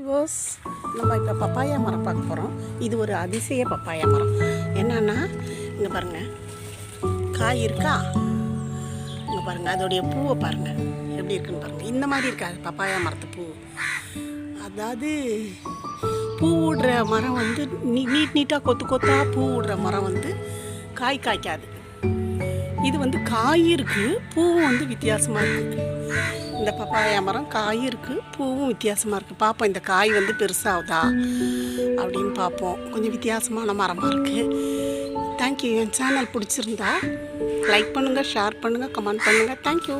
Viewers, நம்ம இப்போ papaya மரம் பார்க்க போகிறோம். இது ஒரு அதிசய பப்பாயா மரம். என்னன்னா இங்கே பாருங்கள், காய் இருக்கா? இங்கே பாருங்கள், அதோடைய பூவை பாருங்கள் எப்படி இருக்குன்னு பாருங்கள். இந்த மாதிரி இருக்காது பப்பாயா மரத்து பூ. அதாவது பூ விடுற மரம் வந்து நீட்டாக கொத்து கொத்தாக பூ விடுற மரம் வந்து காய் காய்க்காது. இது வந்து காய் இருக்குது, பூவும் வந்து வித்தியாசமாக இருக்குது. இந்த பப்பாயா மரம் காய் இருக்குது, பூவும் வித்தியாசமாக இருக்குது. பார்ப்போம் இந்த காய் வந்து பெருசாகுதா அப்படின்னு பார்ப்போம். கொஞ்சம் வித்தியாசமான மரமாக இருக்குது. தேங்க்யூ. என் சேனல் பிடிச்சிருந்தா லைக் பண்ணுங்கள், ஷேர் பண்ணுங்கள், கமெண்ட் பண்ணுங்கள். தேங்க்யூ.